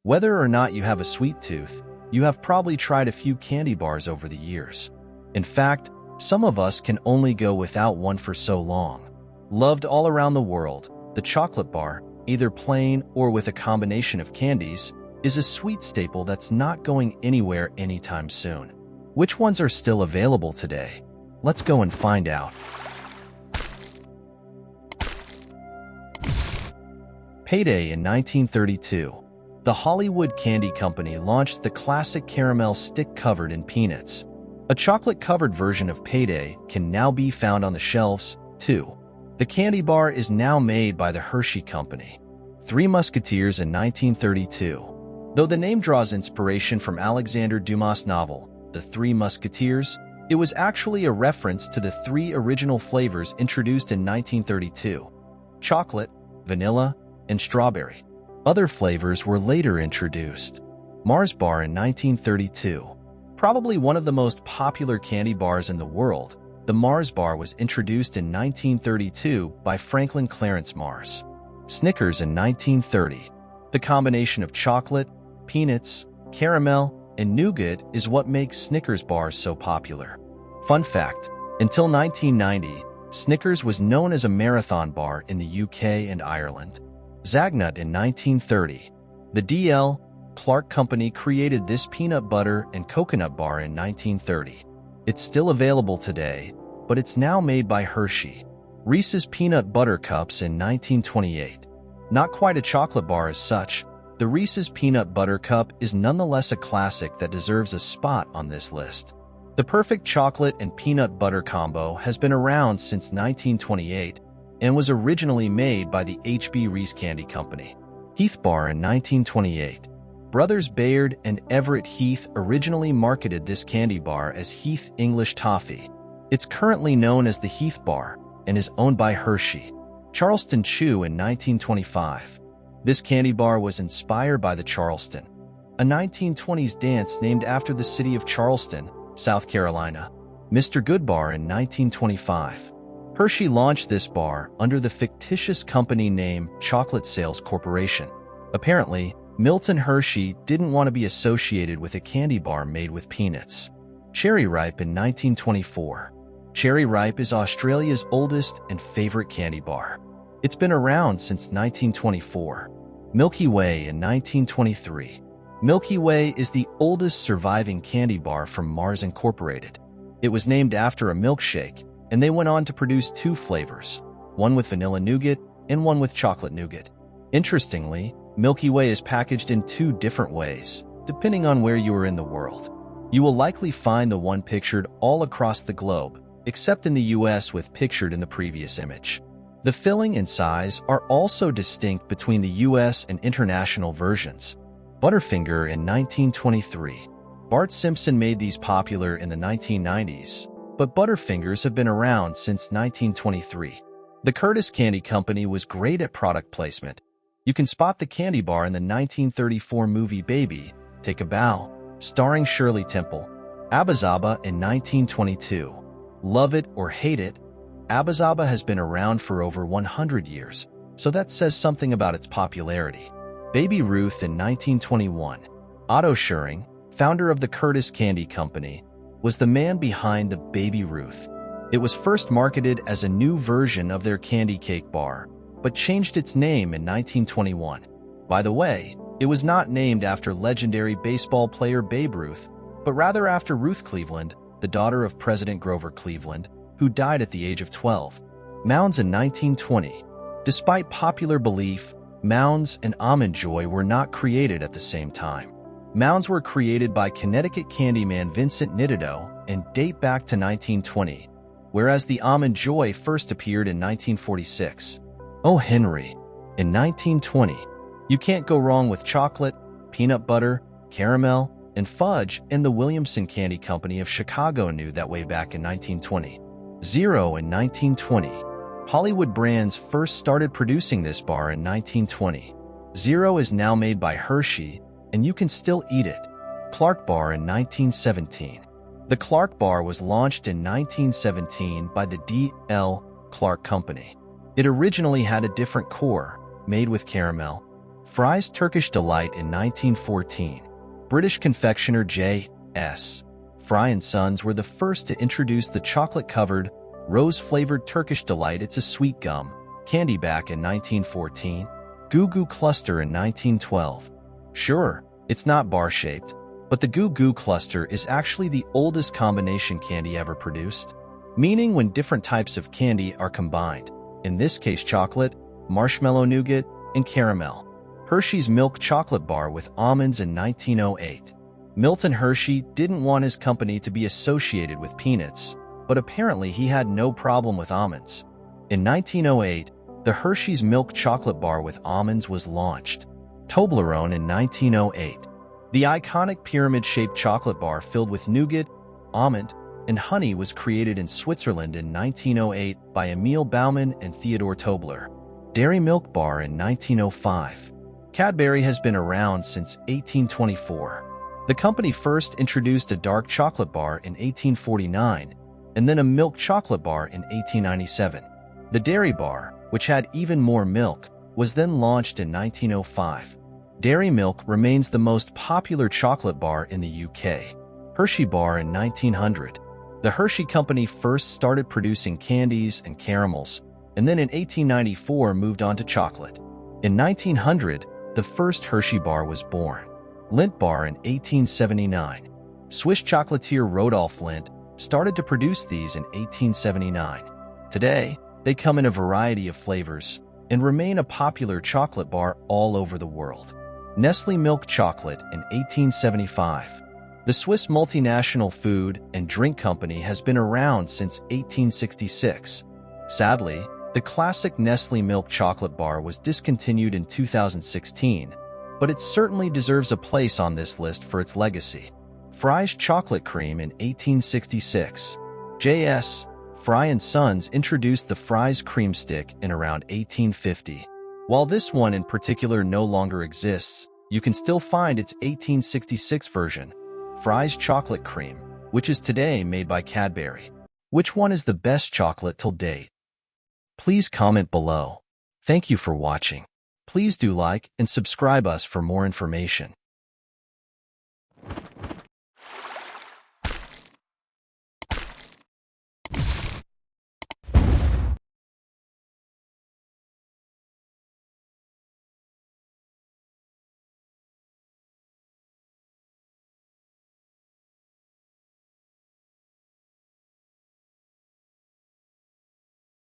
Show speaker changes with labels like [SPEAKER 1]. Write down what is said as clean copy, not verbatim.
[SPEAKER 1] Whether or not you have a sweet tooth, you have probably tried a few candy bars over the years. In fact, some of us can only go without one for so long. Loved all around the world, the chocolate bar, either plain or with a combination of candies, is a sweet staple that's not going anywhere anytime soon. Which ones are still available today? Let's go and find out. Payday in 1932. The Hollywood Candy Company launched the classic caramel stick covered in peanuts. A chocolate-covered version of Payday can now be found on the shelves, too. The candy bar is now made by the Hershey Company. Three Musketeers in 1932. Though the name draws inspiration from Alexander Dumas' novel, The Three Musketeers, it was actually a reference to the three original flavors introduced in 1932: chocolate, vanilla, and strawberry. Other flavors were later introduced. Mars Bar in 1932. Probably one of the most popular candy bars in the world, the Mars Bar was introduced in 1932 by Franklin Clarence Mars. Snickers in 1930. The combination of chocolate, peanuts, caramel, and nougat is what makes Snickers bars so popular. Fun fact, until 1990, Snickers was known as a marathon bar in the UK and Ireland. Zagnut in 1930. The D.L. Clark Company created this peanut butter and coconut bar in 1930. It's still available today, but it's now made by Hershey. Reese's Peanut Butter Cups in 1928. Not quite a chocolate bar as such, the Reese's Peanut Butter Cup is nonetheless a classic that deserves a spot on this list. The perfect chocolate and peanut butter combo has been around since 1928 and was originally made by the H.B. Reese Candy Company. Heath Bar in 1928. Brothers Bayard and Everett Heath originally marketed this candy bar as Heath English Toffee. It's currently known as the Heath Bar and is owned by Hershey. Charleston Chew in 1925. This candy bar was inspired by the Charleston, a 1920s dance named after the city of Charleston, South Carolina. Mr. Goodbar in 1925. Hershey launched this bar under the fictitious company name Chocolate Sales Corporation. Apparently, Milton Hershey didn't want to be associated with a candy bar made with peanuts. Cherry Ripe in 1924. Cherry Ripe is Australia's oldest and favorite candy bar. It's been around since 1924. Milky Way in 1923. Milky Way is the oldest surviving candy bar from Mars Incorporated. It was named after a milkshake, and they went on to produce two flavors, one with vanilla nougat and one with chocolate nougat. Interestingly, Milky Way is packaged in two different ways, depending on where you are in the world. You will likely find the one pictured all across the globe, except in the US with pictured in the previous image. The filling and size are also distinct between the US and international versions. Butterfinger in 1923. Bart Simpson made these popular in the 1990s, but Butterfingers have been around since 1923. The Curtis Candy Company was great at product placement. You can spot the candy bar in the 1934 movie Baby, Take a Bow, starring Shirley Temple. Abba-Zaba in 1922. Love it or hate it, Abba-Zaba has been around for over 100 years, so that says something about its popularity. Baby Ruth in 1921. Otto Schuring, founder of the Curtis Candy Company, was the man behind the Baby Ruth. It was first marketed as a new version of their candy cake bar, but changed its name in 1921. By the way, it was not named after legendary baseball player Babe Ruth, but rather after Ruth Cleveland, the daughter of President Grover Cleveland, who died at the age of 12. Mounds in 1920. Despite popular belief, Mounds and Almond Joy were not created at the same time. Mounds were created by Connecticut candyman Vincent Nidido and date back to 1920, whereas the Almond Joy first appeared in 1946. Oh Henry, in 1920. You can't go wrong with chocolate, peanut butter, caramel, and fudge, and the Williamson Candy Company of Chicago knew that way back in 1920. Zero in 1920. Hollywood Brands first started producing this bar in 1920. Zero is now made by Hershey, and you can still eat it. Clark Bar in 1917. The Clark Bar was launched in 1917 by the D.L. Clark Company. It originally had a different core, made with caramel, Fry's Turkish Delight in 1914. British confectioner J.S. Fry and Sons were the first to introduce the chocolate-covered, rose-flavored Turkish Delight. It's a sweet gum candy back in 1914. Goo Goo Cluster in 1912. Sure, it's not bar-shaped, but the Goo Goo Cluster is actually the oldest combination candy ever produced, meaning when different types of candy are combined, in this case chocolate, marshmallow nougat, and caramel. Hershey's Milk Chocolate Bar with almonds in 1908. Milton Hershey didn't want his company to be associated with peanuts, but apparently he had no problem with almonds. In 1908, the Hershey's Milk Chocolate Bar with almonds was launched. Toblerone in 1908. The iconic pyramid-shaped chocolate bar filled with nougat, almond, and honey was created in Switzerland in 1908 by Emil Baumann and Theodore Tobler. Dairy Milk Bar in 1905. Cadbury has been around since 1824. The company first introduced a dark chocolate bar in 1849, and then a milk chocolate bar in 1897. The Dairy Bar, which had even more milk, was then launched in 1905. Dairy Milk remains the most popular chocolate bar in the UK. Hershey Bar in 1900. The Hershey Company first started producing candies and caramels, and then in 1894 moved on to chocolate. In 1900, the first Hershey Bar was born. Lindt Bar in 1879. Swiss chocolatier Rodolphe Lindt started to produce these in 1879. Today, they come in a variety of flavors and remain a popular chocolate bar all over the world. Nestlé Milk Chocolate in 1875. The Swiss multinational food and drink company has been around since 1866. Sadly, the classic Nestlé Milk Chocolate Bar was discontinued in 2016, but it certainly deserves a place on this list for its legacy. Fry's Chocolate Cream in 1866. J.S. Fry and Sons introduced the Fry's Cream Stick in around 1850. While this one in particular no longer exists, you can still find its 1866 version, Fry's Chocolate Cream, which is today made by Cadbury. Which one is the best chocolate till date? Please comment below. Thank you for watching. Please do like and subscribe us for more information.